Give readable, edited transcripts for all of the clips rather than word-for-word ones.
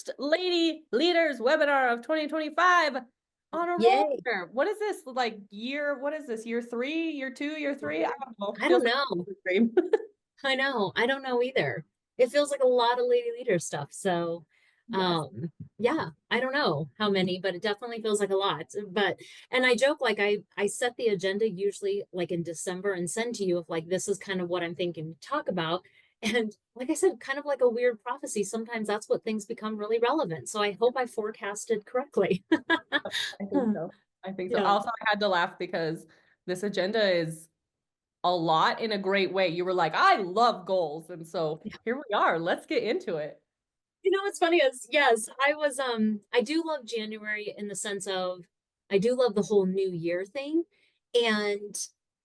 first Lady Leaders webinar of 2025 on a roll Yay. here. What is this like year? What is this? Year three, year two, year three? I don't know. I Feels don't like know. a dream. I know. I don't know either. It feels like a lot of lady leader stuff. So, Yes. yeah, I don't know how many, but it definitely feels like a lot. But and I joke like I set the agenda usually like in December and send to you if like this is kind of what I'm thinking to talk about. And like I said, kind of like a weird prophecy, sometimes that's what things become really relevant. So I hope I forecasted correctly. I think so. I think so. Yeah. Also, I had to laugh because this agenda is a lot in a great way. You were like, I love goals. And so here we are. Let's get into it. You know what's funny is yes, I do love January in the sense of I do love the whole new year thing. And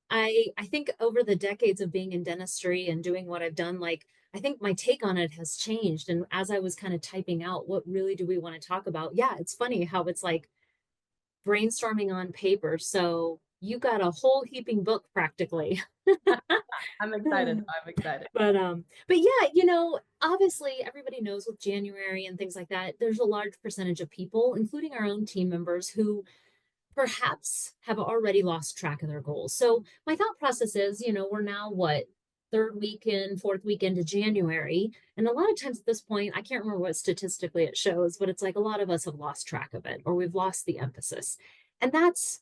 I think over the decades of being in dentistry and doing what I've done, like I think my take on it has changed. And as I was kind of typing out what really do we want to talk about? Yeah, it's funny how it's like brainstorming on paper. So you got a whole heaping book practically. I'm excited. I'm excited. But yeah, you know, obviously everybody knows with January and things like that, there's a large percentage of people, including our own team members, who perhaps have already lost track of their goals. So my thought process is, you know, we're now what, third weekend, fourth weekend to January. And a lot of times at this point, I can't remember what statistically it shows, but it's like a lot of us have lost track of it or we've lost the emphasis. And that's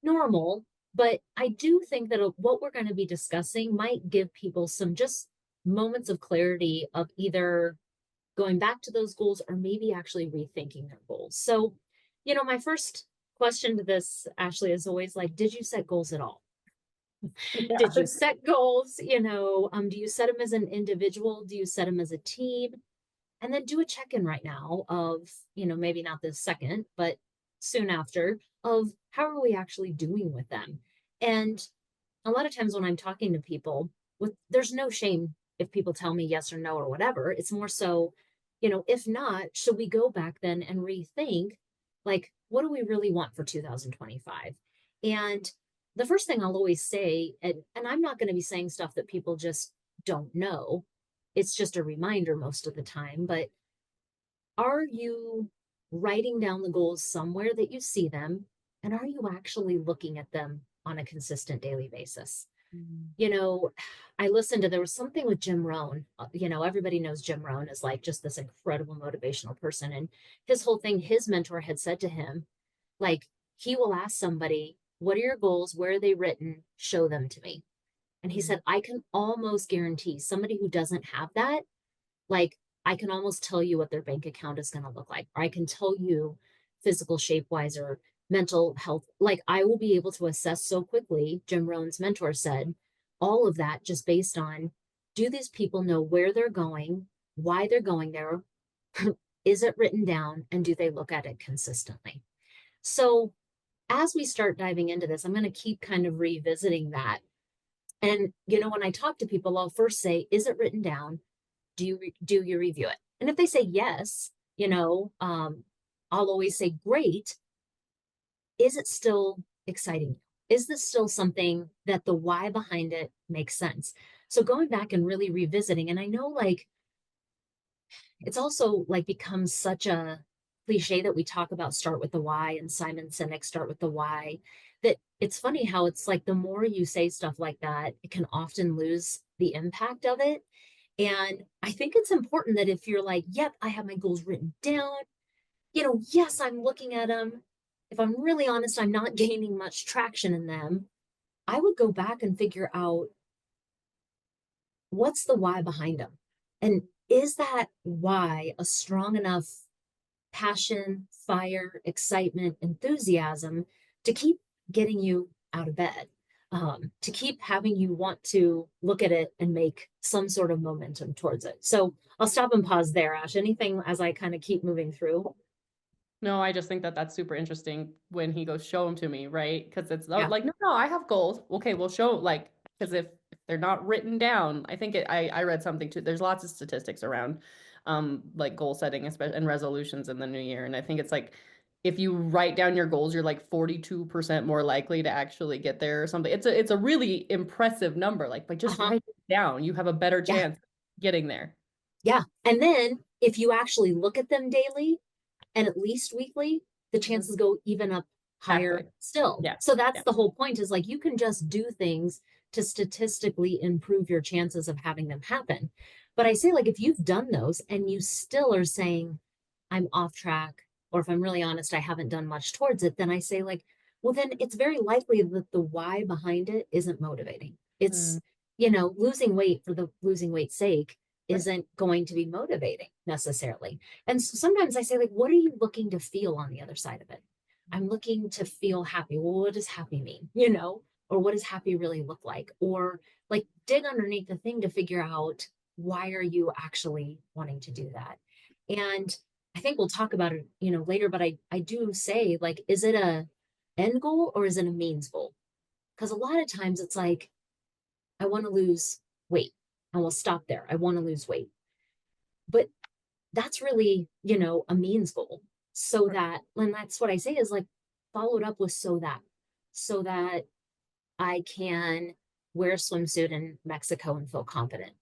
normal. But I do think that what we're going to be discussing might give people some just moments of clarity of either going back to those goals or maybe actually rethinking their goals. So, you know, my first question to this, Ashley, is always like, did you set goals at all? Yeah. Did you set goals? You know, do you set them as an individual? Do you set them as a team? And then do a check-in right now of, you know, maybe not this second, but soon after of how are we actually doing with them? And a lot of times when I'm talking to people, with there's no shame if people tell me yes or no or whatever. It's more so, you know, if not, should we go back then and rethink like what do we really want for 2025? And the first thing I'll always say, and I'm not going to be saying stuff that people just don't know. It's just a reminder most of the time, but are you writing down the goals somewhere that you see them? And are you actually looking at them on a consistent daily basis? Mm. You know, I listened to there was something with Jim Rohn. You know, everybody knows Jim Rohn is like just this incredible motivational person. And his whole thing, his mentor had said to him, like, he will ask somebody, what are your goals? Where are they written? Show them to me. And he said, I can almost guarantee somebody who doesn't have that, like, I can almost tell you what their bank account is going to look like, or I can tell you physical shape wise or mental health. Like, I will be able to assess so quickly, Jim Rohn's mentor said, all of that just based on do these people know where they're going, why they're going there, is it written down, and do they look at it consistently? So, as we start diving into this, I'm going to keep kind of revisiting that. And, you know, when I talk to people, I'll first say, is it written down? Do you review it? And if they say yes, you know, I'll always say, great. Is it still exciting? Is this still something that the why behind it makes sense? So going back and really revisiting, and I know like it's also like becomes such a cliche that we talk about start with the why and Simon Sinek start with the why, that it's funny how it's like the more you say stuff like that, it can often lose the impact of it. And I think it's important that if you're like, yep, I have my goals written down, you know, yes, I'm looking at them. If I'm really honest, I'm not gaining much traction in them. I would go back and figure out what's the why behind them. And is that why a strong enough passion, fire, excitement, enthusiasm to keep getting you out of bed, to keep having you want to look at it and make some sort of momentum towards it. So I'll stop and pause there, Ash. Anything as I kind of keep moving through? No, I just think that that's super interesting when he goes, show them to me, right? Because it's Yeah. like, no, no, I have goals. Okay, well, show like, because if they're not written down, I think I read something too. There's lots of statistics around, like goal setting, especially and resolutions in the new year. And I think it's like, if you write down your goals, you're like 42% more likely to actually get there or something. It's a really impressive number. Like by Uh just huh. writing it down, you have a better Yeah. chance getting there. Yeah. And then if you actually look at them daily and at least weekly, the Mhm. chances go even up higher Exactly. still. Yeah. So that's Yeah. the whole point is like you can just do things to statistically improve your chances of having them happen. But I say, like, if you've done those and you still are saying, I'm off track, or if I'm really honest, I haven't done much towards it, then I say, like, well, then it's very likely that the why behind it isn't motivating. Mm, It's, losing weight for the losing weight's sake right. isn't going to be motivating necessarily. And so sometimes I say, like, what are you looking to feel on the other side of it? I'm looking to feel happy. Well, what does happy mean? Or what does happy really look like? Or like dig underneath the thing to figure out why are you actually wanting to do that? And I think we'll talk about it, later, but I do say, like, is it a end goal or is it a means goal? Because a lot of times it's like, I want to lose weight and we'll stop there. I want to lose weight. But that's really, a means goal. So Right. that, and that's what I say is like, followed up with so that I can wear a swimsuit in Mexico and feel confident.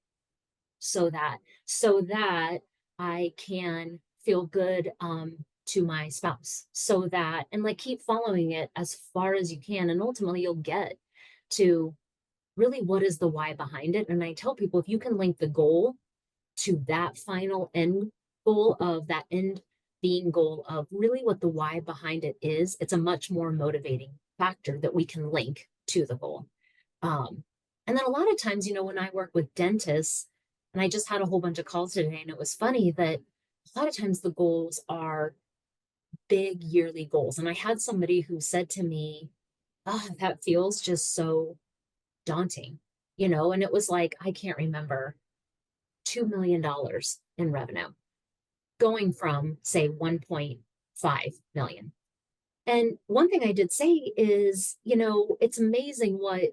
So that, so that I can feel good to my spouse. So that, and like keep following it as far as you can. And ultimately you'll get to really what is the why behind it. And I tell people if you can link the goal to that final end goal of that end being goal of really what the why behind it is, it's a much more motivating factor that we can link to the goal. Um, and then a lot of times, when I work with dentists, and I just had a whole bunch of calls today, and it was funny that a lot of times the goals are big yearly goals. And I had somebody who said to me, oh, that feels just so daunting, and it was like, I can't remember $2 million in revenue going from say 1.5 million. And one thing I did say is, it's amazing what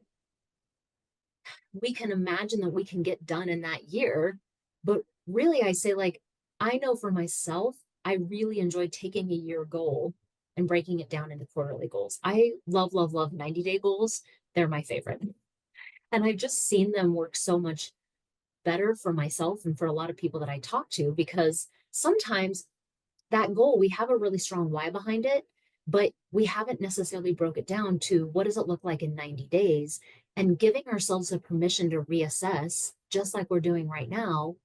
we can imagine that we can get done in that year. But really, I say, like, I know for myself, I really enjoy taking a year goal and breaking it down into quarterly goals. I love, love, love 90-day goals. They're my favorite. And I've just seen them work so much better for myself and for a lot of people that I talk to because sometimes that goal, we have a really strong why behind it, but we haven't necessarily broke it down to what does it look like in 90 days and giving ourselves a permission to reassess, just like we're doing right now,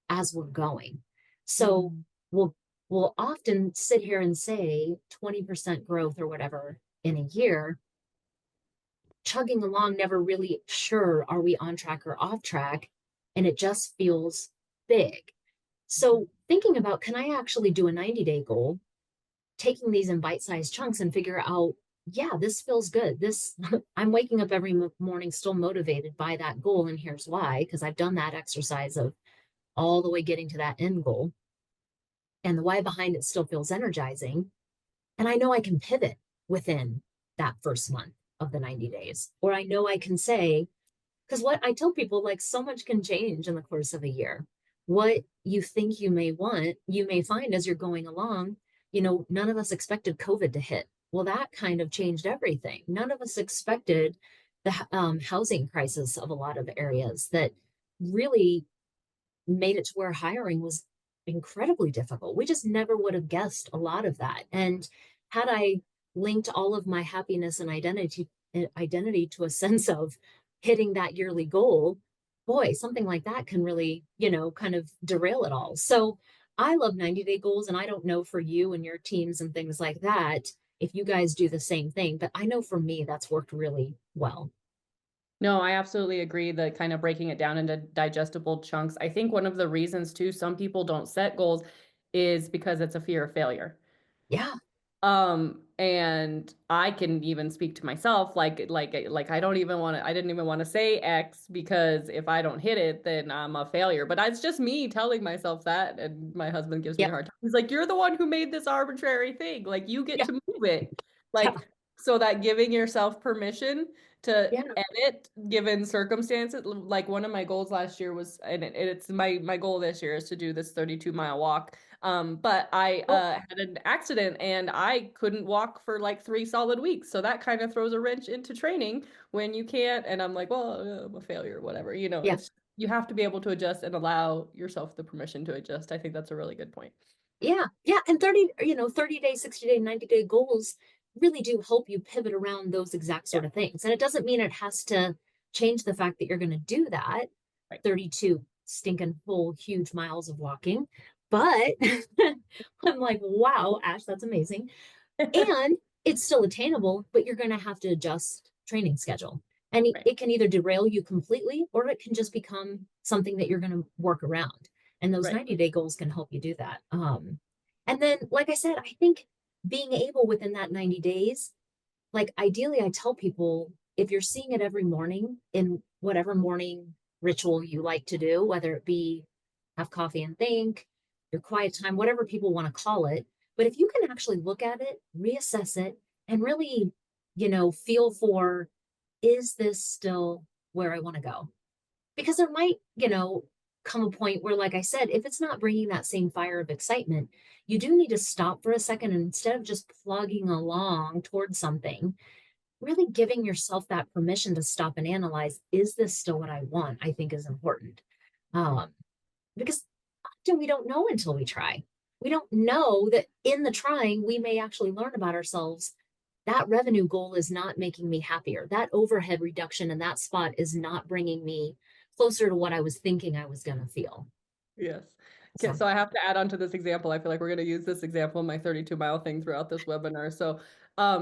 as we're going. So Mm, we'll we'll often sit here and say 20% growth or whatever in a year, chugging along, never really sure are we on track or off track, and it just feels big. mhm. So thinking about can I actually do a 90-day goal taking these in bite-sized chunks and figure out, yeah, this feels good. This I'm waking up every morning still motivated by that goal, and here's why, because I've done that exercise of all the way getting to that end goal, and the why behind it still feels energizing. And I know I can pivot within that first month of the 90 days, or I know I can say, because what I tell people, like, so much can change in the course of a year. What you think you may want, you may find as you're going along. None of us expected COVID to hit. Well, that kind of changed everything. None of us expected the housing crisis of a lot of areas that really made it to where hiring was incredibly difficult. We just never would have guessed a lot of that. And had I linked all of my happiness and identity to a sense of hitting that yearly goal, boy, something like that can really, kind of derail it all. So I love 90-day goals. And I don't know for you and your teams and things like that if you guys do the same thing, but I know for me that's worked really well. No, I absolutely agree that kind of breaking it down into digestible chunks. I think one of the reasons too some people don't set goals is because it's a fear of failure. Yeah. And I can even speak to myself like I don't even want to I didn't even want to say X because if I don't hit it, then I'm a failure. But it's just me telling myself that, and my husband gives me a Yep. hard time. He's like, "You're the one who made this arbitrary thing. Like you get Yeah. to move it." Yeah. Like so that giving yourself permission to Yeah. edit given circumstances. Like one of my goals last year was, and it's my goal this year is to do this 32-mile walk. But I Oh, had an accident and I couldn't walk for like 3 solid weeks. So that kind of throws a wrench into training when you can't. And I'm like, well, I'm a failure, whatever. yeah. you have to be able to adjust and allow yourself the permission to adjust. I think that's a really good point. Yeah. Yeah. And 30, 30 day, 60 day, 90-day goals really do help you pivot around those exact Yeah, sort of things. And it doesn't mean it has to change the fact that you're going to do that right. 32 stinking whole huge miles of walking. But I'm like, wow, Ash, that's amazing. And it's still attainable, but you're going to have to adjust training schedule. And Right, it can either derail you completely or it can just become something that you're going to work around. And those right. 90-day goals can help you do that. And then, like I said, I think being able within that 90 days, like ideally, I tell people if you're seeing it every morning in whatever morning ritual you like to do, whether it be have coffee and think, your quiet time, whatever people want to call it. But if you can actually look at it, reassess it, and really, feel for, is this still where I want to go? Because there might, come a point where, like I said, if it's not bringing that same fire of excitement, you do need to stop for a second and instead of just plugging along towards something, really giving yourself that permission to stop and analyze, is this still what I want? I think is important. Um, because often we don't know until we try. We don't know that in the trying, we may actually learn about ourselves. That revenue goal is not making me happier. That overhead reduction in that spot is not bringing me closer to what I was thinking I was going to feel. Yes. Okay, So, so I have to add on to this example. I feel like we're going to use this example in my 32-mile thing throughout this webinar. So,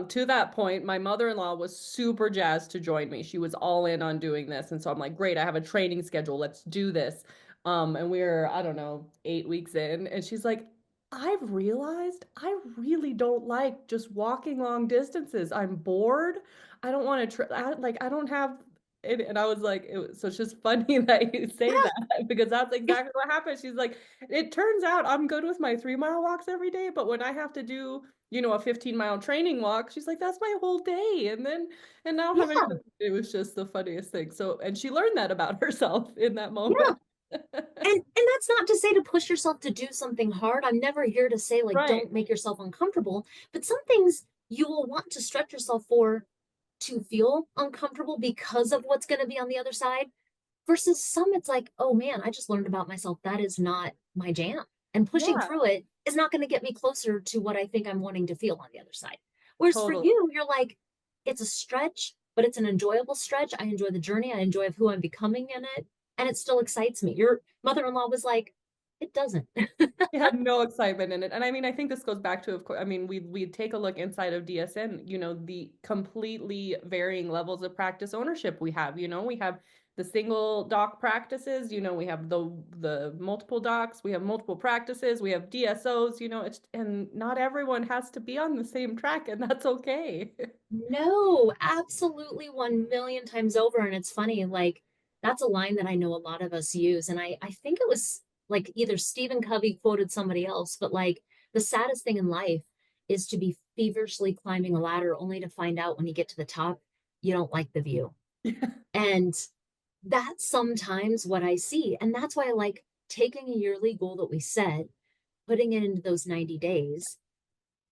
to that point, my mother-in-law was super jazzed to join me. She was all in on doing this. And so I'm like, great, I have a training schedule. Let's do this. And we're, I don't know, 8 weeks in. And she's like, I've realized I really don't like just walking long distances. I'm bored. I don't want to, I don't have and I was like, so it's just funny that you say yeah, that because that's exactly what happened. She's like, it turns out I'm good with my 3 mile walks every day, but when I have to do, a 15-mile training walk, she's like, that's my whole day. And now having, yeah, it was just the funniest thing. So, and she learned that about herself in that yeah. moment. And that's not to say to push yourself to do something hard. I'm never here to say like Right. don't make yourself uncomfortable, but some things you will want to stretch yourself for to feel uncomfortable because of what's going to be on the other side versus some it's like, oh man, I just learned about myself. That is not my jam. And pushing Yeah, through it is not going to get me closer to what I think I'm wanting to feel on the other side. Whereas for totally. you, you're like, it's a stretch, but it's an enjoyable stretch. I enjoy the journey. I enjoy who I'm becoming in it. And it still excites me. Your mother-in-law was like, it doesn't. He had no excitement in it. And I mean, I think this goes back to, of course, I mean, we take a look inside of DSN, the completely varying levels of practice ownership we have. We have the single doc practices, we have the multiple docs, we have multiple practices, we have DSOs, it's and not everyone has to be on the same track, and that's okay. No, absolutely 1 million times over. And it's funny, like that's a line that I know a lot of us use. And I think it was like either Stephen Covey quoted somebody else, but like the saddest thing in life is to be feverishly climbing a ladder only to find out when you get to the top, you don't like the view. And that's sometimes what I see. And that's why I like taking a yearly goal that we set, putting it into those 90 days,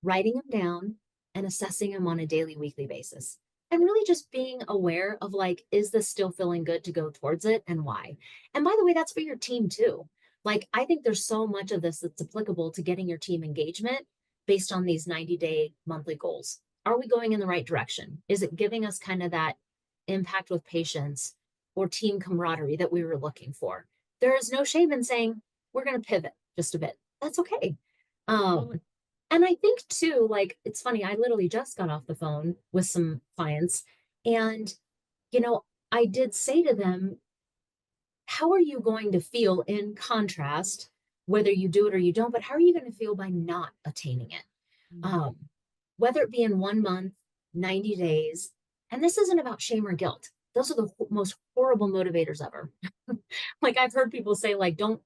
writing them down and assessing them on a daily, weekly basis. And really just being aware of like, is this still feeling good to go towards it and why? And by the way, that's for your team too. Like, I think there's so much of this that's applicable to getting your team engagement based on these 90-day monthly goals. Are we going in the right direction? Is it giving us kind of that impact with patients or team camaraderie that we were looking for? There is no shame in saying, we're going to pivot just a bit. That's okay. Totally. Um, and I think too, like, it's funny, I literally just got off the phone with some clients, and, you know, I did say to them, how are you going to feel in contrast, whether you do it or you don't, but how are you going to feel by not attaining it? Mhm. Um, whether it be in 1 month, 90 days, and this isn't about shame or guilt. Those are the most horrible motivators ever. Like I've heard people say, like, don't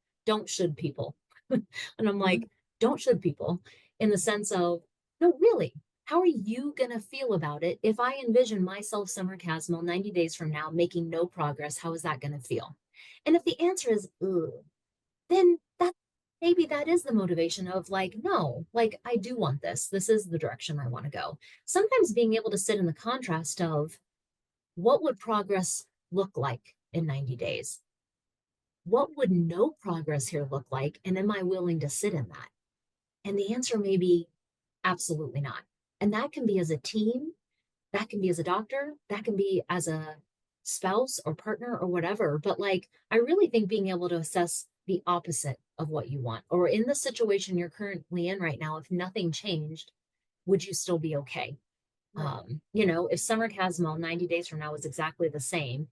should people. And I'm Mhm. like, don't should people in the sense of, no, really, how are you going to feel about it? If I envision myself, Summer Casmo, 90 days from now, making no progress, how is that going to feel? And if the answer is, ugh, then that maybe that is the motivation of like, no, like I do want this. This is the direction I want to go. Sometimes being able to sit in the contrast of what would progress look like in 90 days? what would no progress here look like? And am I willing to sit in that? And the answer may be absolutely not. And that can be as a team, that can be as a doctor, that can be as a spouse or partner or whatever. But like, I really think being able to assess the opposite of what you want, or in the situation you're currently in right now, if nothing changed, would you still be okay? Right. If Summer Casmel 90 days from now was exactly the same,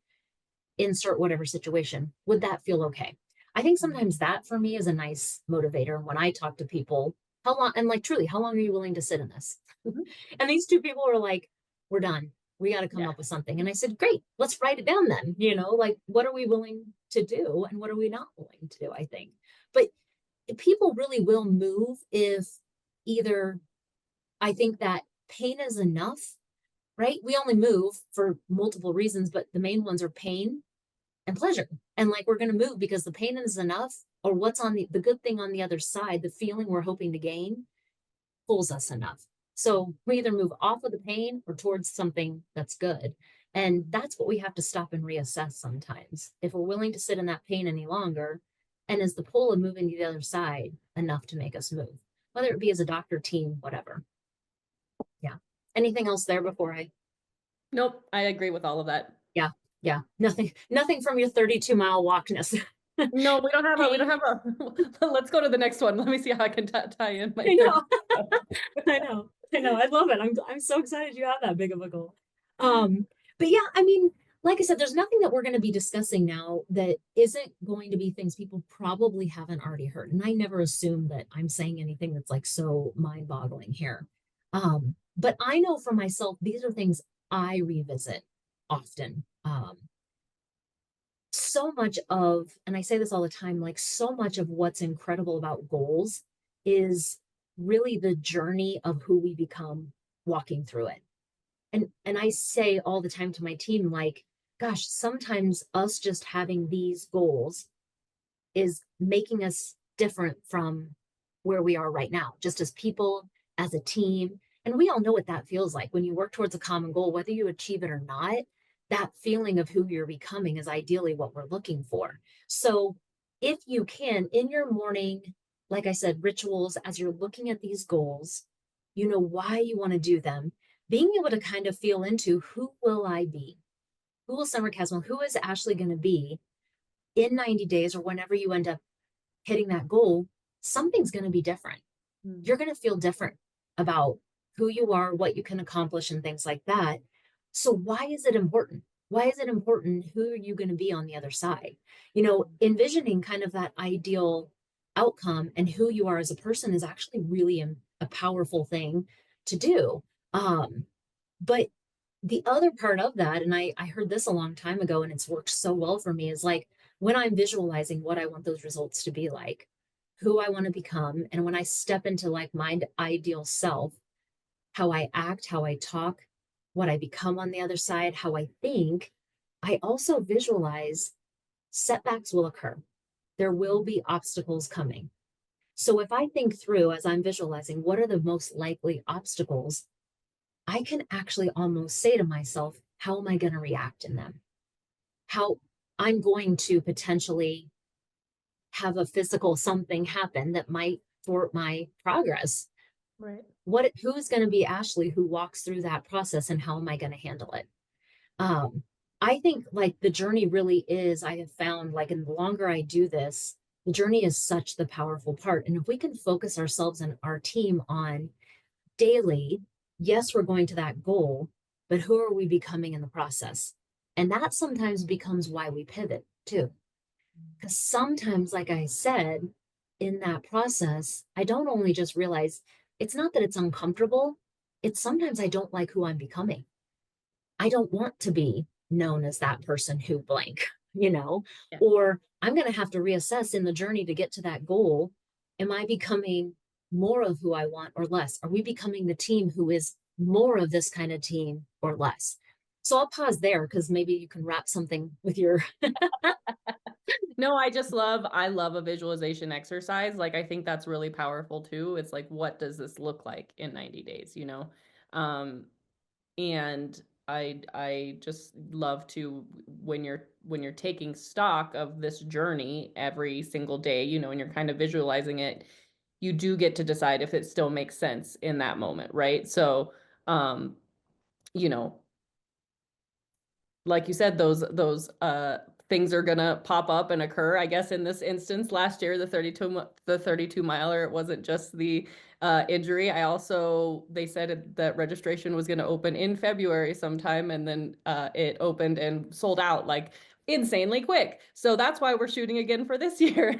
insert whatever situation, would that feel okay? I think Mm-hmm. sometimes that for me is a nice motivator when I talk to people. How long, and like truly, how long are you willing to sit in this? And these two people were like, we're done. We got to come Yeah. up with something. And I said, great, let's write it down then. Like what are we willing to do and what are we not willing to do? I think. But people really will move if either I think that pain is enough, right? We only move for multiple reasons, but the main ones are pain and pleasure. And like we're going to move because the pain is enough, or what's on the good thing on the other side, the feeling we're hoping to gain pulls us enough. So we either move off of the pain or towards something that's good. And that's what we have to stop and reassess sometimes. If we're willing to sit in that pain any longer, and is the pull of moving to the other side enough to make us move, whether it be as a doctor, team, whatever. Yeah. Anything else there before I? Nope, I agree with all of that. Yeah. Yeah. Nothing from your 32-mile walkness. No, we don't Pain. have a, let's go to the next one. Let me see how I can tie in my I 30. know. I know. I know. I love it. I'm so excited you have that big of a goal. But yeah, I mean, like I said, there's nothing that we're going to be discussing now that isn't going to be things people probably haven't already heard. And I never assume that I'm saying anything that's like so mind-boggling here. But I know for myself, these are things I revisit often. So much of, and I say this all the time, like so much of what's incredible about goals is really the journey of who we become walking through it. And I say all the time to my team, like, gosh, sometimes us just having these goals is making us different from where we are right now, just as people, as a team. And we all know what that feels like when you work towards a common goal, whether you achieve it or not. That feeling of who you're becoming is ideally what we're looking for. So, if you can, in your morning, like I said, rituals, as you're looking at these goals, you know why you want to do them, being able to kind of feel into who will I be? Who will Summer Caswell, who is Ashley going to be in 90 days or whenever you end up hitting that goal, something's going to be different. Mm. You're going to feel different about who you are, what you can accomplish, and things like that. So, why is it important? Why is it important? Who are you going to be on the other side? Envisioning kind of that ideal outcome and who you are as a person is actually really a powerful thing to do. But the other part of that, and I heard this a long time ago, and it's worked so well for me, is like when I'm visualizing what I want those results to be like, who I want to become, and when I step into like my ideal self, how I act, how I talk, what I become on the other side, how I think, I also visualize setbacks will occur. There will be obstacles coming. So if I think through as I'm visualizing what are the most likely obstacles, I can actually almost say to myself, how am I going to react in them? How I'm going to potentially have a physical something happen that might thwart my progress. Right. Who's going to be Ashley who walks through that process and how am I going to handle it? Um, I think like the journey really is, I have found like, and the longer I do this, the journey is such the powerful part. And if we can focus ourselves and our team on daily, yes, we're going to that goal, but who are we becoming in the process? And that sometimes becomes why we pivot too. Because sometimes, like I said, in that process, I don't only just realize it's not that it's uncomfortable, it's sometimes I don't like who I'm becoming. I don't want to be known as that person who blank, you know, Yeah. or I'm going to have to reassess in the journey to get to that goal. Am I becoming more of who I want or less? Are we becoming the team who is more of this kind of team or less? So I'll pause there because maybe you can wrap something with your. No, I love a visualization exercise. Like, I think that's really powerful too. It's like, what does this look like in 90 days, you know? Um, and I just love to when you're taking stock of this journey every single day, you know, and you're kind of visualizing it, you do get to decide if it still makes sense in that moment, right? So, um, you know, like you said, those things are gonna pop up and occur. I guess in this instance, last year the 32 miler, it wasn't just the injury. I also they said that registration was gonna open in February sometime, and then it opened and sold out like insanely quick. So that's why we're shooting again for this year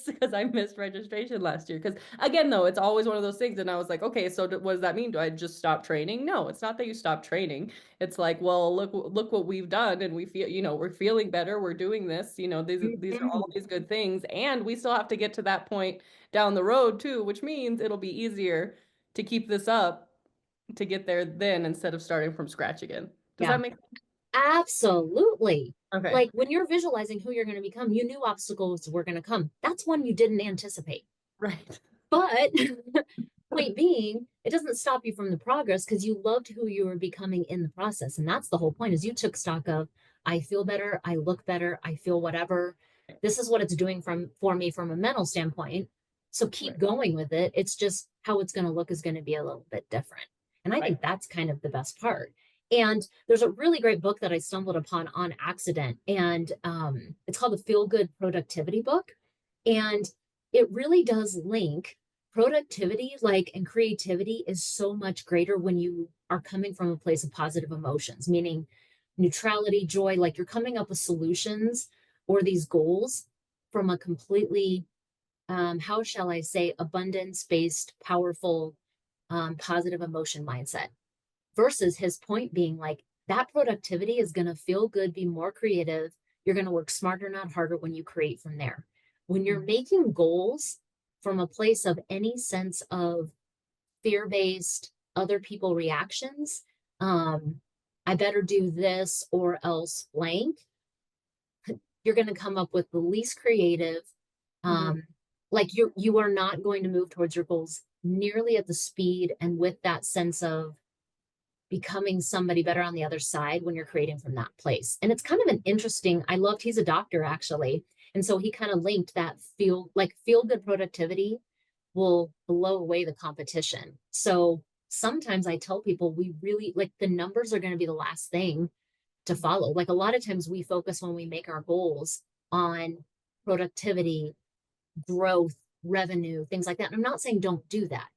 because I missed registration last year. Because again, though, it's always one of those things, and I was like, okay, so what does that mean? Do I just stop training? No, it's not that you stop training. It's like, well, look what we've done, and we feel, you know, we're feeling better, we're doing this, you know, these are all Mhm. these good things, and we still have to get to that point down the road too, which means it'll be easier to keep this up to get there then instead of starting from scratch again. Does Yeah, that make sense? absolutely. Okay. Like when you're visualizing who you're going to become, you knew obstacles were going to come. That's one you didn't anticipate. Right. But point being, it doesn't stop you from the progress because you loved who you were becoming in the process. And that's the whole point is you took stock of, I feel better, I look better, I feel whatever. This is what it's doing from for me from a mental standpoint. So keep Right. going with it. It's just how it's going to look is going to be a little bit different. And I Right. think that's kind of the best part. And there's a really great book that I stumbled upon on accident, and it's called the Feel Good Productivity Book. And it really does link productivity like and creativity is so much greater when you are coming from a place of positive emotions, meaning neutrality, joy, like you're coming up with solutions or these goals from a completely how shall I say abundance based powerful positive emotion mindset versus his point being like that productivity is going to feel good, be more creative. You're going to work smarter, not harder when you create from there. When you're Mhm. making goals from a place of any sense of fear based, other people reactions, um, I better do this or else blank, you're going to come up with the least creative. Mhm. Um, like you are not going to move towards your goals nearly at the speed and with that sense of becoming somebody better on the other side when you're creating from that place. And it's kind of an interesting, I loved he's a doctor actually. And so he kind of linked that feel good productivity will blow away the competition. So sometimes I tell people we really like the numbers are going to be the last thing to follow. Like a lot of times we focus when we make our goals on productivity, growth, revenue, things like that. And I'm not saying don't do that,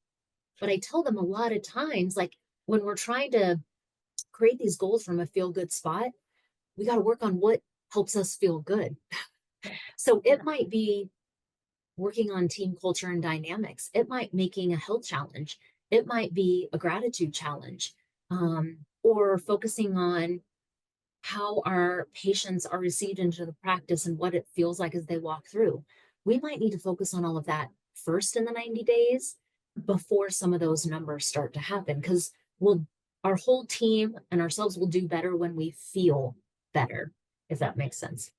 but Sure. I tell them a lot of times, like when we're trying to create these goals from a feel good spot, we got to work on what helps us feel good. Yeah. So it Yeah. might be working on team culture and dynamics. It might making a health challenge. It might be a gratitude challenge, or focusing on how our patients are received into the practice and what it feels like as they walk through. We might need to focus on all of that first in the 90 days before some of those numbers start to happen because we'll our whole team and ourselves will do better when we feel better, if that makes sense.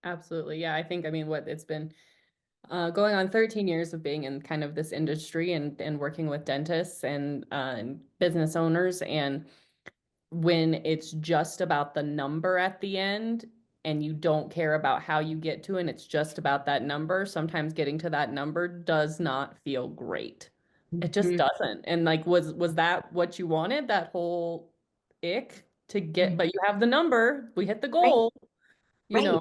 Absolutely. Yeah, I think, I mean, what it's been going on 13 years of being in kind of this industry and working with dentists and business owners. And when it's just about the number at the end and you don't care about how you get to it, and it's just about that number, sometimes getting to that number does not feel great. It just Mhm. doesn't. And like, was that what you wanted? That whole ick to get, but you have the number, we hit the Right, goal, you know.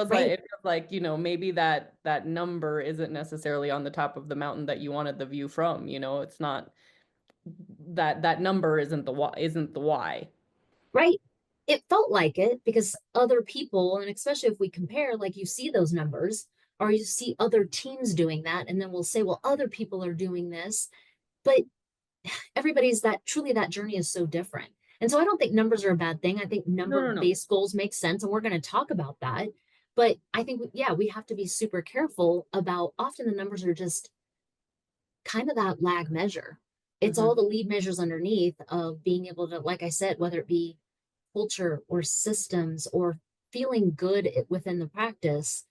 right, right. It feels like, you know, maybe that number isn't necessarily on the top of the mountain that you wanted the view from, you know. It's not that number isn't the why. Right. It felt like it because other people, and especially if we compare, like you see those numbers or you see other teams doing that, and then we'll say, well, other people are doing this, but everybody's that truly that journey is so different. And so I don't think numbers are a bad thing. I think No, number no, no. based goals make sense, and we're going to talk about that. But I think, yeah, we have to be super careful about often the numbers are just kind of that lag measure. It's all Hmm. the lead measures underneath of being able to, like I said, whether it be culture or systems or feeling good within the practice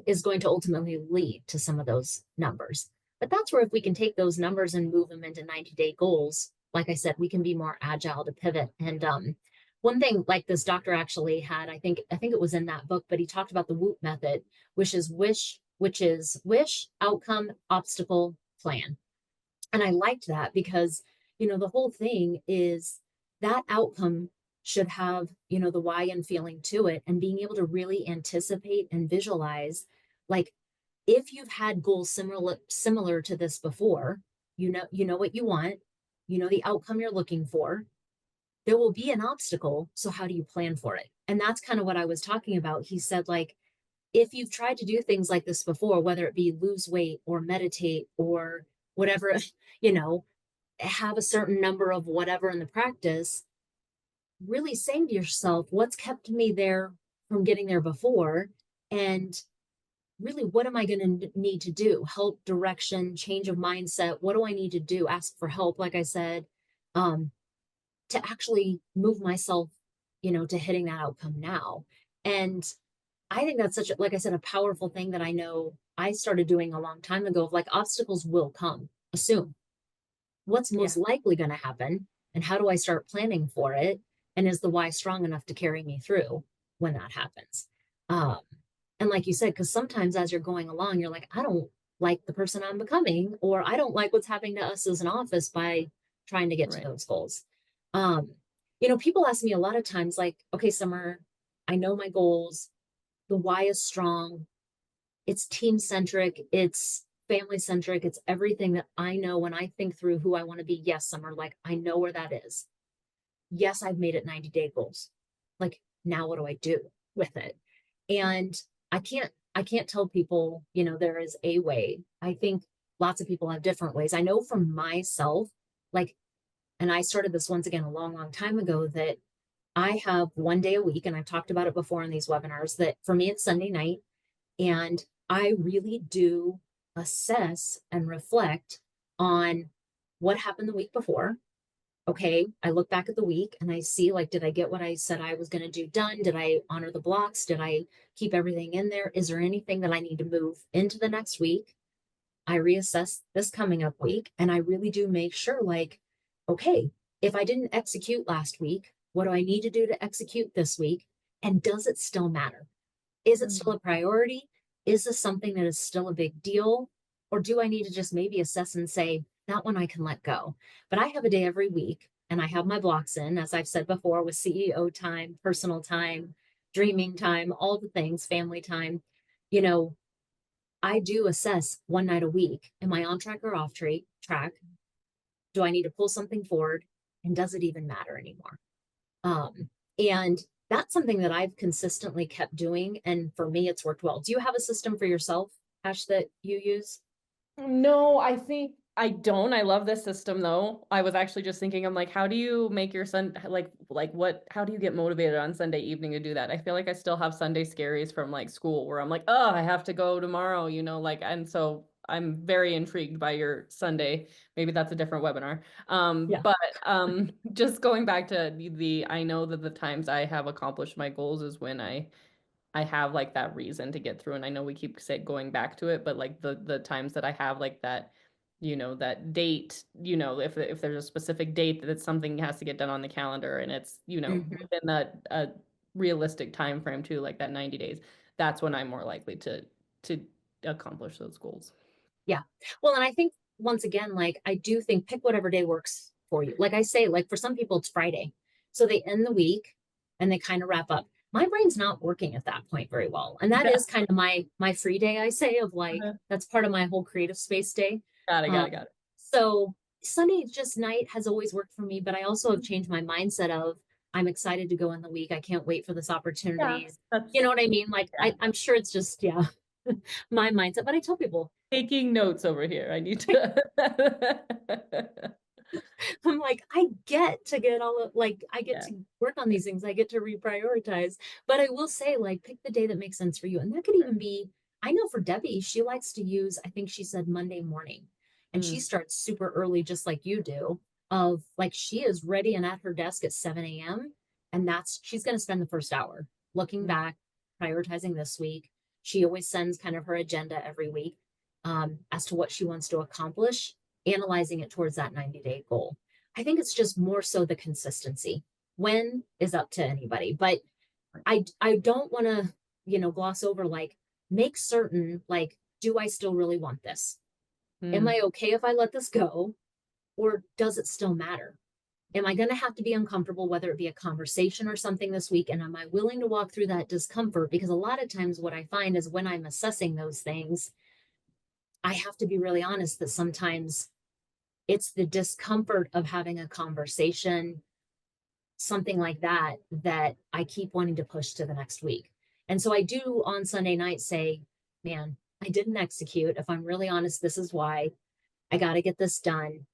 is going to ultimately lead to some of those numbers. But that's where if we can take those numbers and move them into 90-day goals, like I said, we can be more agile to pivot. And one thing like this doctor actually had, I think it was in that book, but he talked about the WOOP method, which is wish, outcome, obstacle, plan. And I liked that because, the whole thing is that outcome should have, the why and feeling to it, and being able to really anticipate and visualize, like, if you've had goals similar to this before, you know what you want, the outcome you're looking for, there will be an obstacle. So how do you plan for it? And that's kind of what I was talking about. He said, like, if you've tried to do things like this before, whether it be lose weight or meditate or whatever, you know, have a certain number of whatever in the practice, really saying to yourself, what's kept me there from getting there before? And really, what am I going to need to do? Help, direction, change of mindset. What do I need to do? Ask for help, like I said, um, to actually move myself, to hitting that outcome now. And I think that's such a, like I said, a powerful thing that I know I started doing a long time ago of like obstacles will come, assume what's Yeah, most likely going to happen and how do I start planning for it? And is the why strong enough to carry me through when that happens? Um, and like you said, because sometimes as you're going along, you're like, I don't like the person I'm becoming, or I don't like what's happening to us as an office by trying to get to right. those goals. Um, people ask me a lot of times, like, okay, Summer, I know my goals, the why is strong, it's team centric, it's family centric, it's everything that I know when I think through who I want to be. Yes, Summer, like I know where that is. Yes, I've made it 90-day goals. Like now what do I do with it? And I can't tell people, there is a way. I think lots of people have different ways. I know from myself, like, and I started this once again a long, long time ago, that I have one day a week, and I've talked about it before in these webinars, that for me it's Sunday night. And I really do assess and reflect on what happened the week before. Okay, I look back at the week and I see, like, did I get what I said I was going to do done? Did I honor the blocks? Did I keep everything in there? Is there anything that I need to move into the next week? I reassess this coming up week and I really do make sure, like, okay, if I didn't execute last week, what do I need to do to execute this week? And does it still matter? Is it still Mm. a priority? Is this something that is still a big deal? Or do I need to just maybe assess and say, that one I can let go? But I have a day every week and I have my blocks in, as I've said before, with CEO time, personal time, dreaming time, all the things, family time. You know, I do assess one night a week. Am I on track or off track? Do I need to pull something forward? And does it even matter anymore? And that's something that I've consistently kept doing. And for me, it's worked well. Do you have a system for yourself, Ash, that you use? No, I think I don't. I love this system though. I was actually just thinking, I'm like, how do you make your what, how do you get motivated on Sunday evening to do that? I feel like I still have Sunday scaries from like school where I'm like, oh, I have to go tomorrow, and so I'm very intrigued by your Sunday. Maybe that's a different webinar. Yeah. But just going back to I know that the times I have accomplished my goals is when I have like that reason to get through. And I know we keep going back to it, but like the times that I have like that, that date, if there's a specific date that something has to get done on the calendar and it's, Hmm. within that a realistic time frame too, like that 90 days, that's when I'm more likely to accomplish those goals. Yeah. Well, and I think once again, like I do think pick whatever day works for you. Like I say, like for some people it's Friday. So they end the week and they kind of wrap up. My brain's not working at that point very well. And that Yeah. is kind of my free day, I say, of like that's part of my whole creative space day. Got it, got Um, it, got it. so Sunday just night has always worked for me, but I also have changed my mindset of I'm excited to go in the week. I can't wait for this Yeah, opportunity. You know that's what I mean? Like yeah. I'm sure it's just, yeah, my mindset. But I tell people Taking notes over here. I need to. I'm like, I get to get all of like I get Yeah. to work on these things. I get to reprioritize. But I will say, like, pick the day that makes sense for you. And that could even be, I know for Debbie, she likes to use, I think she said Monday morning. And she Mm, starts super early, just like you do, of like she is ready and at her desk at 7 a.m. And that's she's gonna spend the first hour looking mm. back, prioritizing this week. She always sends kind of her agenda every week as to what she wants to accomplish, analyzing it towards that 90-day goal. I think it's just more so the consistency. When is up to anybody. But I don't want to, gloss over, like, make certain, like, do I still really want this? Am Mm, I okay if I let this go? Or does it still matter? Am I going to have to be uncomfortable, whether it be a conversation or something this week? And am I willing to walk through that discomfort? Because a lot of times, what I find is when I'm assessing those things, I have to be really honest that sometimes it's the discomfort of having a conversation, something like that, that I keep wanting to push to the next week. And so I do on Sunday night say, man, I didn't execute. If I'm really honest, this is why. I got to get this done.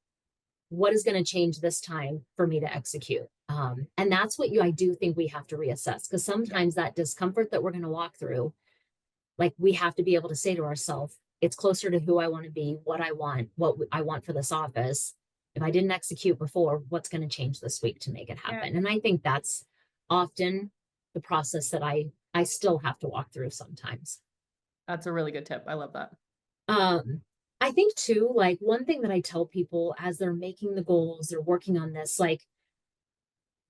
What is going to change this time for me to execute? And that's what I do think we have to reassess, because yeah. sometimes that discomfort that we're going to walk through, like, we have to be able to say to ourselves, it's closer to who I want to be, what I want for this office. If I didn't execute before, what's going to change this week to make it Yeah. happen? And I think that's often the process that I still have to walk through sometimes. That's a really good tip. I love that. Um, I think too, like, one thing that I tell people as they're making the goals, they're working on this, like,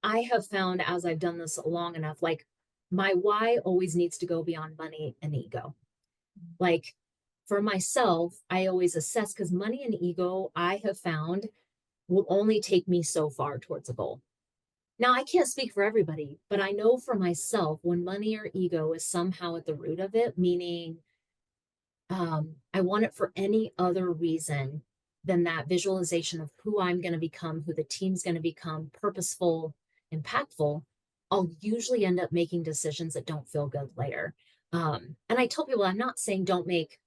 I have found as I've done this long enough, like, my why always needs to go beyond money and ego. Like, for myself, I always assess, because money and ego, I have found, will only take me so far towards a goal. Now, I can't speak for everybody, but I know for myself, when money or ego is somehow at the root of it, meaning I want it for any other reason than that visualization of who I'm going to become, who the team's going to become, purposeful, impactful, I'll usually end up making decisions that don't feel good later. And I tell people, I'm not saying don't make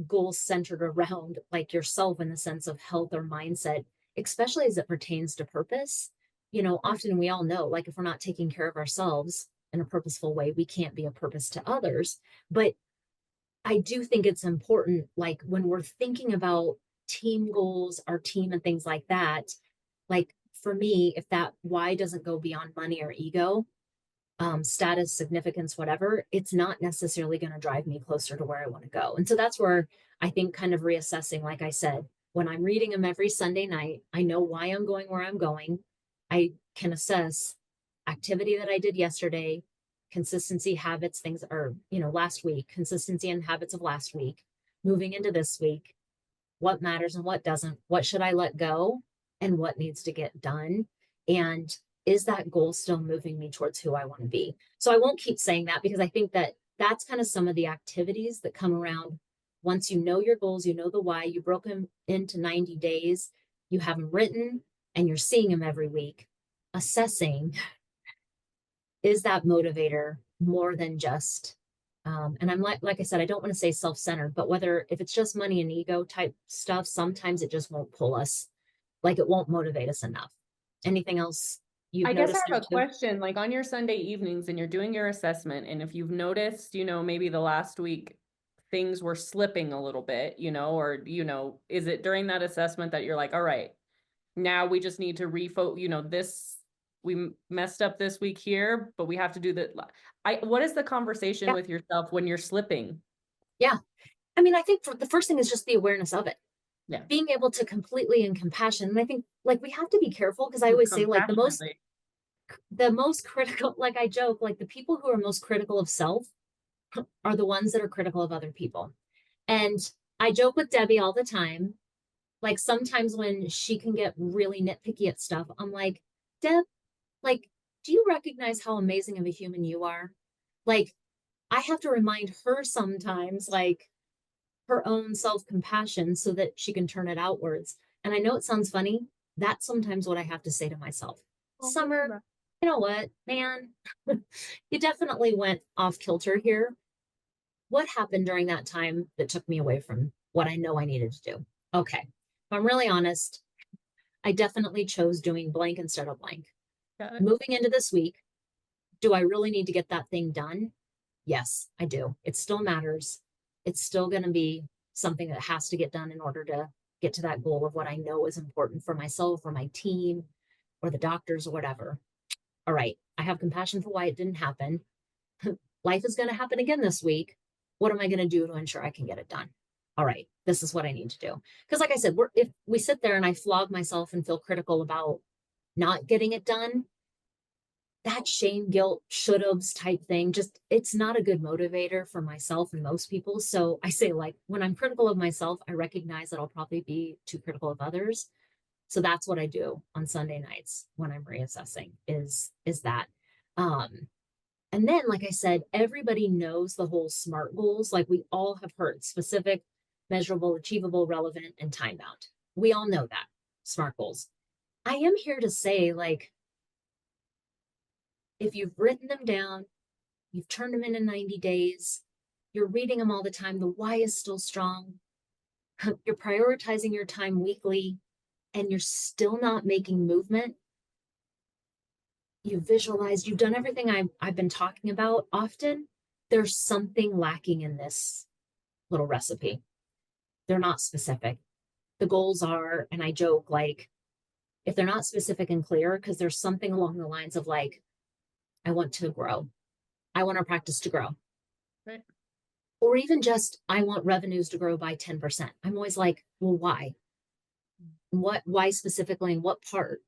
goals centered around, like, yourself in the sense of health or mindset, especially as it pertains to purpose. Yeah. Often we all know, like, if we're not taking care of ourselves in a purposeful way, we can't be a purpose to others. But I do think it's important, like, when we're thinking about team goals, our team, and things like that, like, for me, if that why doesn't go beyond money or ego, status, significance, whatever, it's not necessarily going to drive me closer to where I want to go. And so that's where I think kind of reassessing, like I said, when I'm reading them every Sunday night, I know why I'm going where I'm going. I can assess activity that I did yesterday, consistency, habits, things, or, last week, consistency and habits of last week, moving into this week, what matters and what doesn't, what should I let go, and what needs to get done. And is that goal still moving me towards who I want to be? So I won't keep saying that, because I think that that's kind of some of the activities that come around once you know your goals, you know the why, you broke them into 90 days, you have them written, and you're seeing them every week, assessing, is that motivator more than just, and I'm like I said, I don't want to say self-centered, but whether if it's just money and ego type stuff, sometimes it just won't pull us, like, it won't motivate us enough. Anything else you've I guess noticed I there have a too? question, like on your Sunday evenings and you're doing your assessment, and if you've noticed, maybe the last week things were slipping a little bit, or, is it during that assessment that you're like, all right, now we just need to refocus, this, we messed up this week here, but we have to do that. What is the conversation Yeah, with yourself when you're slipping? yeah. I mean, I think for the first thing is just the awareness of it, Yeah. being able to completely in compassion. And I think, like, we have to be careful, because I Ooh, always say, like, compassionately. the most critical, like, I joke, like, the people who are most critical of self are the ones that are critical of other people. And I joke with Debbie all the time. Like, sometimes when she can get really nitpicky at stuff, I'm like, Deb, like, do you recognize how amazing of a human you are? Like, I have to remind her sometimes, like, her own self compassion so that she can turn it outwards. And I know it sounds funny. That's sometimes what I have to say to myself. Oh, I love Summer, that. you know what, man? You definitely went off kilter here. What happened during that time that took me away from what I know I needed to do? Okay. If I'm really honest, I definitely chose doing blank instead of blank. Got it. Moving into this week, do I really need to get that thing done? Yes, I do. It still matters. It's still going to be something that has to get done in order to get to that goal of what I know is important for myself or my team or the doctors or whatever. All right. I have compassion for why it didn't happen. Life is going to happen again this week. What am I going to do to ensure I can get it done? All right, this is what I need to do. Because, like I said, if we sit there and I flog myself and feel critical about not getting it done, that shame, guilt, should haves type thing, just it's not a good motivator for myself and most people. So I say, like, when I'm critical of myself, I recognize that I'll probably be too critical of others. So that's what I do on Sunday nights when I'm reassessing is that. Um, and then, like I said, everybody knows the whole SMART goals. Like we all have heard specific, measurable, achievable, relevant, and time bound. We all know that SMART goals. I am here to say, like, if you've written them down, you've turned them into 90 days, you're reading them all the time, the why is still strong, you're prioritizing your time weekly, and you're still not making movement, you visualized, you've done everything I've been talking about often, there's something lacking in this little recipe. They're not specific. The goals are, and I joke, like, if they're not specific and clear, because there's something along the lines of like, I want to grow. I want our practice to grow. Right. Or even just, I want revenues to grow by 10%. I'm always like, well, why? Why specifically, in what part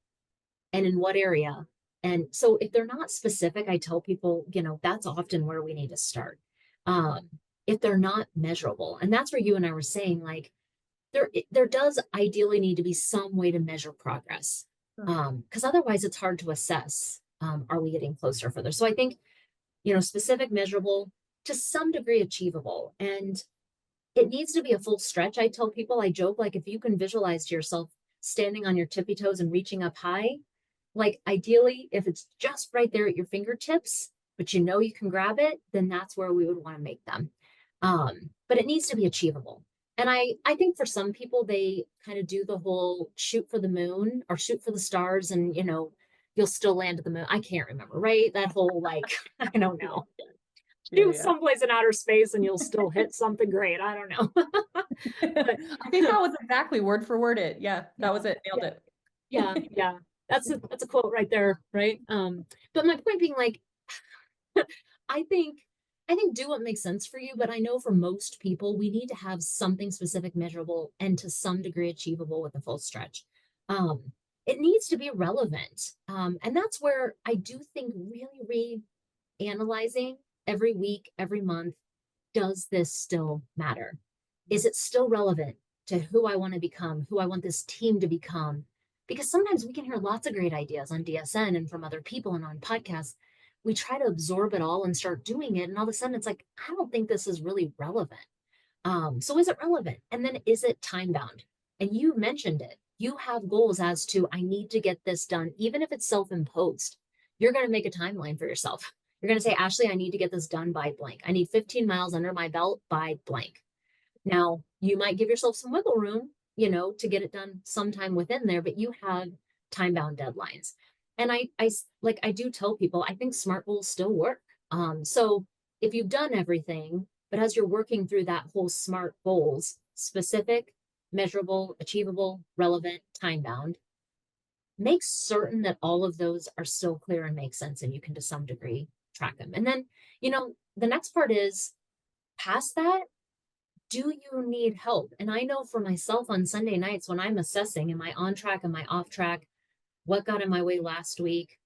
and in what area? And so if they're not specific, I tell people, that's often where we need to start. Um, if they're not measurable, and that's where you and I were saying, like, there does ideally need to be some way to measure progress. Because otherwise it's hard to assess, are we getting closer further? So I think, specific, measurable, to some degree achievable. And it needs to be a full stretch. I tell people, I joke, like, if you can visualize yourself standing on your tippy toes and reaching up high, like ideally, if it's just right there at your fingertips, but you can grab it, then that's where we would want to make them. But it needs to be achievable. And I think for some people, they kind of do the whole shoot for the moon or shoot for the stars, and you'll still land at the moon. I can't remember, right? That whole, like, I don't know. Yeah, Shoot yeah. someplace in outer space and you'll still hit something great. I don't know. But I think that was exactly word for word it. Yeah, that yeah, was it. Nailed yeah, it. yeah. That's a quote right there, right? But my point being, like, I think I think do what makes sense for you, but I know for most people we need to have something specific, measurable, and to some degree achievable with a full stretch. Um, it needs to be relevant. And that's where I do think really reanalyzing every week, every month, does this still matter? Is it still relevant to who I want to become, who I want this team to become? Because sometimes we can hear lots of great ideas on DSN and from other people and on podcasts. We try to absorb it all and start doing it. And all of a sudden it's like, I don't think this is really relevant. So is it relevant? And then is it time bound? And you mentioned it. You have goals as to, I need to get this done, even if it's self imposed. You're going to make a timeline for yourself. You're going to say, Ashley, I need to get this done by blank. I need 15 miles under my belt by blank. Now, you might give yourself some wiggle room, to get it done sometime within there, but you have time bound deadlines. And I do tell people, I think SMART goals still work. So if you've done everything, but as you're working through that whole SMART goals, specific, measurable, achievable, relevant, time bound, make certain that all of those are still clear and make sense and you can to some degree track them. And then, the next part is, past that, do you need help? And I know for myself on Sunday nights when I'm assessing, am I on track? Am I off track? What got in my way last week?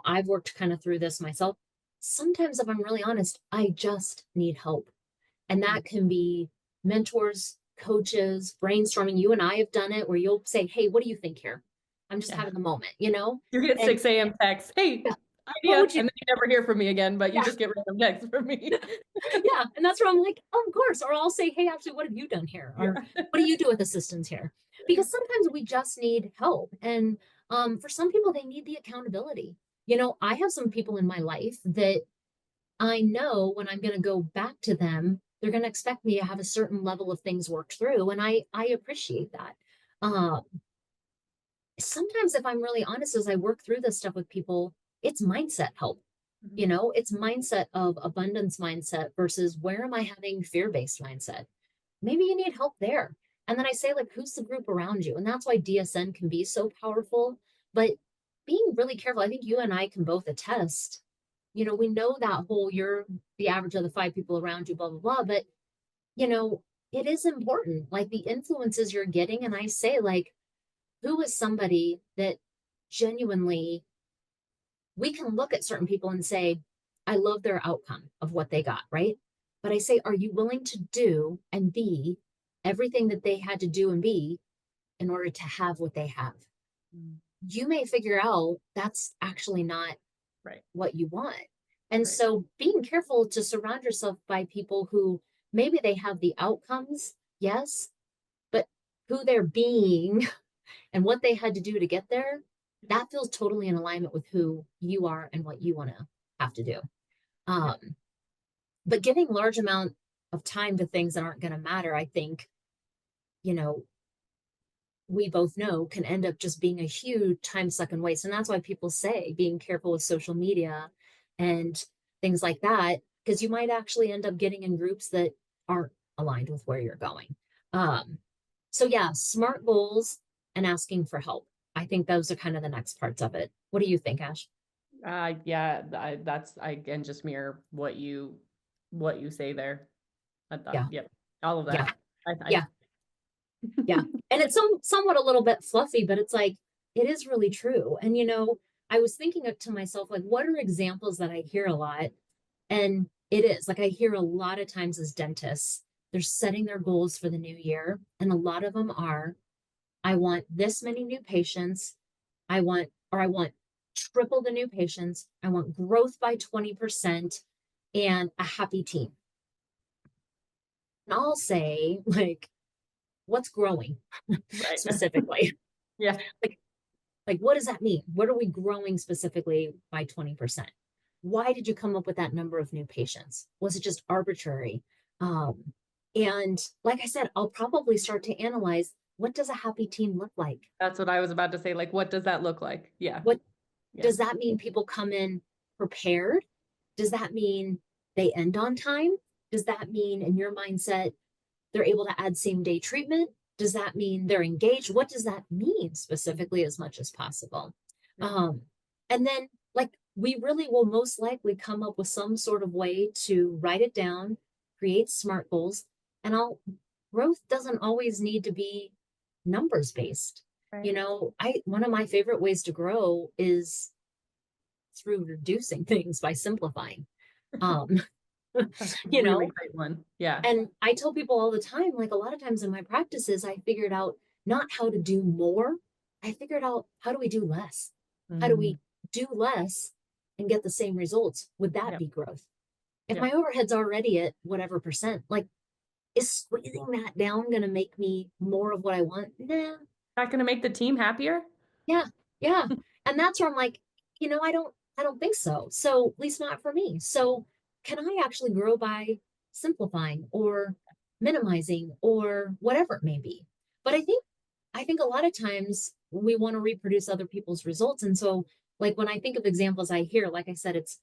I've worked kind of through this myself. Sometimes, if I'm really honest, I just need help. And that can be mentors, coaches, brainstorming. You and I have done it where you'll say, hey, what do you think here? I'm just Yeah. having a moment, You get And 6 a.m. text. Hey, yeah, what idea. would you And then you never hear from me again, but you yeah, just get random texts from me. yeah. And that's where I'm like, oh, of course. Or I'll say, hey, actually, what have you done here? Or Yeah. what do you do with assistance here? Because sometimes we just need help. And for some people, they need the accountability. I have some people in my life that I know when I'm going to go back to them, they're going to expect me to have a certain level of things worked through. And I appreciate that. Uh, Sometimes, if I'm really honest, as I work through this stuff with people, it's mindset help. It's mindset of abundance mindset versus where am I having fear-based mindset? Maybe you need help there. And then I say, like, who's the group around you? And that's why DSN can be so powerful. But being really careful, I think you and I can both attest. We know that whole you're the average of the 5 people around you, blah, blah, blah. But, you know, it is important, like the influences you're getting. And I say, like, who is somebody that genuinely we can look at certain people and say, I love their outcome of what they got, right? But I say, are you willing to do and be everything that they had to do and be in order to have what they have? Mm. You may figure out that's actually not Right. what you want. And Right. so being careful to surround yourself by people who maybe they have the outcomes, yes, but who they're being and what they had to do to get there, that feels totally in alignment with who you are and what you want to have to do. Yep. Um, but giving large amount of time to things that aren't going to matter, I think, you know, we both know can end up just being a huge time suck and waste. And that's why people say being careful with social media and things like that, because you might actually end up getting in groups that aren't aligned with where you're going. Um, so yeah, smart goals and asking for help. I think those are kind of the next parts of it. What do you think, Ash? Yeah, that's I can just mirror what you say there. I thought, Yeah, yep, all of yeah, that. I yeah, yeah. And it's somewhat a little bit fluffy, but it's like it is really true. And I was thinking to myself, like, what are examples that I hear a lot? And it is like I hear a lot of times as dentists, they're setting their goals for the new year. And a lot of them are, I want this many new patients. I want triple the new patients. I want growth by 20% and a happy team. And I'll say, like, what's growing right. specifically? Yeah. Like, like, what does that mean? What are we growing specifically by 20%? Why did you come up with that number of new patients? Was it just arbitrary? Um, and like I said, I'll probably start to analyze, what does a happy team look like? That's what I was about to say. Like, what does that look like? Yeah. What Yeah. does that mean? People come in prepared? Does that mean they end on time? Does that mean in your mindset they're able to add same day treatment? Does that mean they're engaged? What does that mean specifically as much as possible? Yeah. Um, and then, like, we really will most likely come up with some sort of way to write it down, create SMART goals, and growth doesn't always need to be numbers based. Right. I one of my favorite ways to grow is through reducing things by simplifying. Um, That's a you really know, great one. Yeah. And I tell people all the time, like a lot of times in my practices, I figured out not how to do more. I figured out how do we do less? How do Mm, we do less and get the same results? Would that yep. be growth? If my Yep. overhead's already at whatever percent, like is squeezing that down going to make me more of what I want? Nah, Not going to make the team happier? yeah, yeah. And that's where I'm like, I don't think so. So at least not for me. So can I actually grow by simplifying or minimizing or whatever it may be? But I think a lot of times we want to reproduce other people's results. And so like when I think of examples I hear, like I said, it's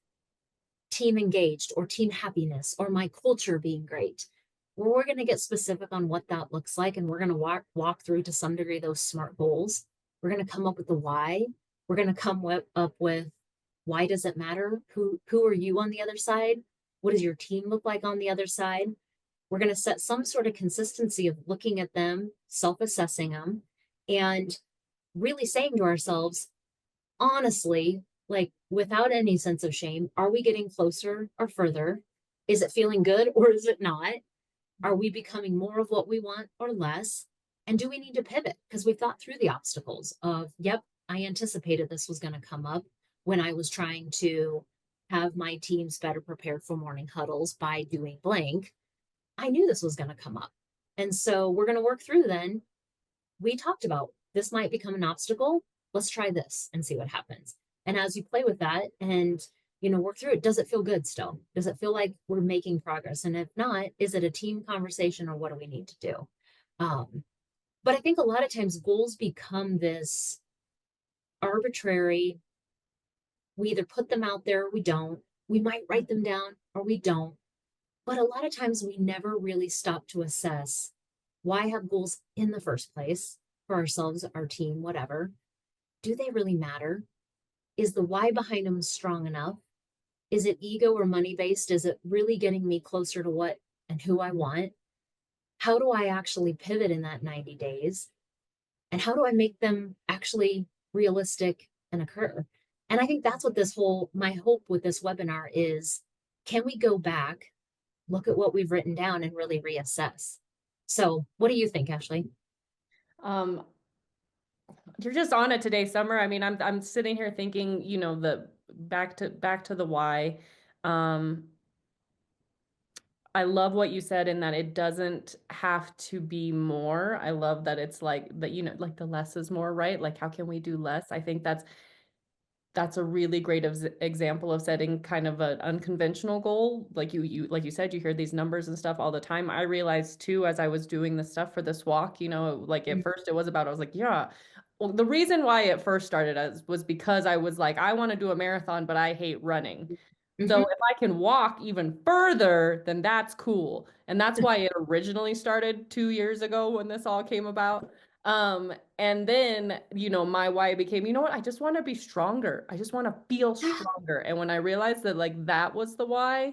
team engaged or team happiness or my culture being great. We're going to get specific on what that looks like, and we're going to walk through to some degree those SMART goals. We're going to come up with the why. We're going to up with why does it matter? Who are you on the other side? What does your team look like on the other side? We're going to set some sort of consistency of looking at them, self-assessing them, and really saying to ourselves, honestly, like without any sense of shame, are we getting closer or further? Is it feeling good or is it not? Are we becoming more of what we want or less? And do we need to pivot? Because we thought through the obstacles of, yep, I anticipated this was going to come up when I was trying to have my teams better prepared for morning huddles by doing blank. I knew this was going to come up. And so we're going to work through then. We talked about this might become an obstacle. Let's try this and see what happens. And as you play with that and work through it, does it feel good still? Does it feel like we're making progress? And if not, is it a team conversation or what do we need to do? But I think a lot of times goals become this arbitrary. We either put them out there or we don't. We might write them down or we don't. But a lot of times we never really stop to assess why have goals in the first place for ourselves, our team, whatever. Do they really matter? Is the why behind them strong enough? Is it ego or money based? Is it really getting me closer to what and who I want? How do I actually pivot in that 90 days? And how do I make them actually realistic and occur? And I think that's what my hope with this webinar is, can we go back, look at what we've written down and really reassess? So what do you think, Ashley? Um, you're just on it today, Summer. I mean, I'm sitting here thinking, the back to the why. Um, I love what you said in that it doesn't have to be more. I love that it's like that, like the less is more, right? Like how can we do less? I think that's a really great example of setting kind of an unconventional goal. Like like you said, you hear these numbers and stuff all the time. I realized too, as I was doing the stuff for this walk, like at first it was about, I was like, yeah. Well, the reason why it first started as was because I was like, I want to do a marathon, but I hate running. So Mm-hmm. if I can walk even further, then that's cool. And that's why it originally started 2 years ago when this all came about. And then, my why became, you know what? I just want to be stronger. I just want to feel stronger. And when I realized that like that was the why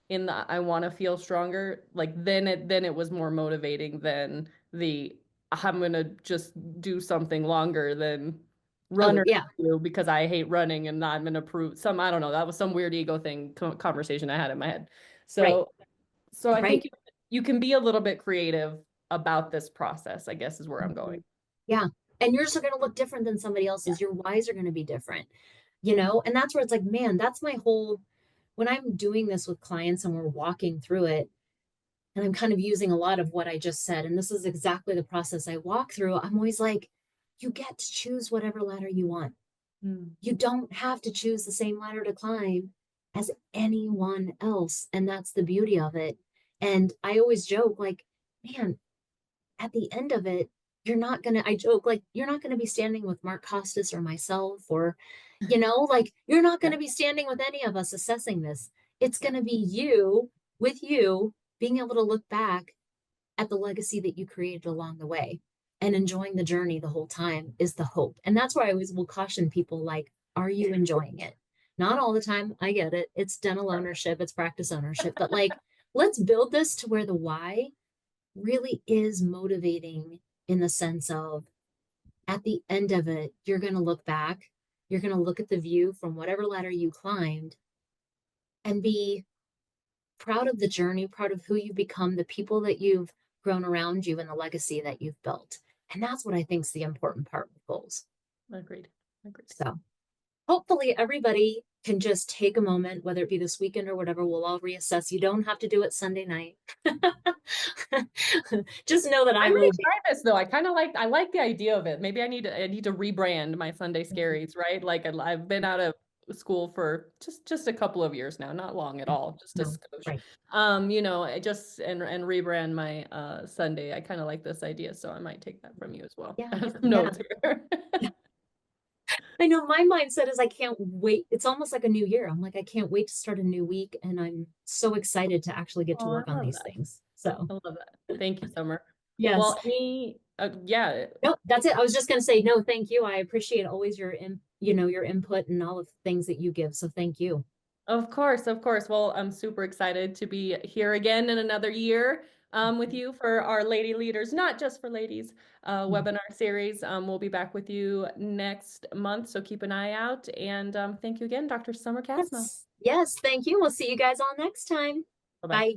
in the I want to feel stronger, like then it was more motivating than the I'm gonna just do something longer than Oh, run yeah, because I hate running and I'm gonna prove I don't know, that was some weird ego thing conversation I had in my head. right, So I think right. you can be a little bit creative about this process, I guess is where I'm going. Mhm. Yeah. And yours are going to look different than somebody Yeah. else's. Your whys are going to be different, And that's where it's like, man, that's my whole, when I'm doing this with clients and we're walking through it, and I'm kind of using a lot of what I just said, and this is exactly the process I walk through, I'm always like, you get to choose whatever ladder you want. Mm, You don't have to choose the same ladder to climb as anyone else. And that's the beauty of it. And I always joke, like, man, at the end of it, I joke, like, you're not gonna be standing with Mark Costas or myself, or, like, you're not yeah, gonna be standing with any of us assessing this. It's yeah, gonna be you with you being able to look back at the legacy that you created along the way and enjoying the journey the whole time is the hope. And that's why I always will caution people, like, are you enjoying it? Not all the time. I get it. It's dental ownership, it's practice ownership, but like, let's build this to where the why really is motivating in the sense of at the end of it, you're going to look back, you're going to look at the view from whatever ladder you climbed and be proud of the journey, proud of who you've become, the people that you've grown around you, and the legacy that you've built. And that's what I think is the important part with goals. agreed. Agreed. So hopefully everybody can just take a moment, whether it be this weekend or whatever, we'll all reassess. You don't have to do it Sunday night. Just know that I I may will be. try this though. I like the idea of it. Maybe I need to rebrand my Sunday scaries, right? Like I've been out of school for just a couple of years now, not long at all, just a No, skosh. right. I just and rebrand my Sunday. I kind of like this idea, so I might take that from you as well. Yeah. I have some Yeah. notes here. I know my mindset is I can't wait. It's almost like a new year. I'm like, I can't wait to start a new week. And I'm so excited to actually get to Oh, I work on love these that. things. So, I love that. Thank you, Summer. yes. Well, yeah, No, that's it. I was just going to say, no, thank you. I appreciate always your input and all of the things that you give. So thank you. of course, of course. Well, I'm super excited to be here again in another year with you for our Lady Leaders, not just for ladies, webinar series. We'll be back with you next month, so keep an eye out. And thank you again, Dr. Summer Casmo. Yes. Yes. Thank you. We'll see you guys all next time. Bye bye. Bye.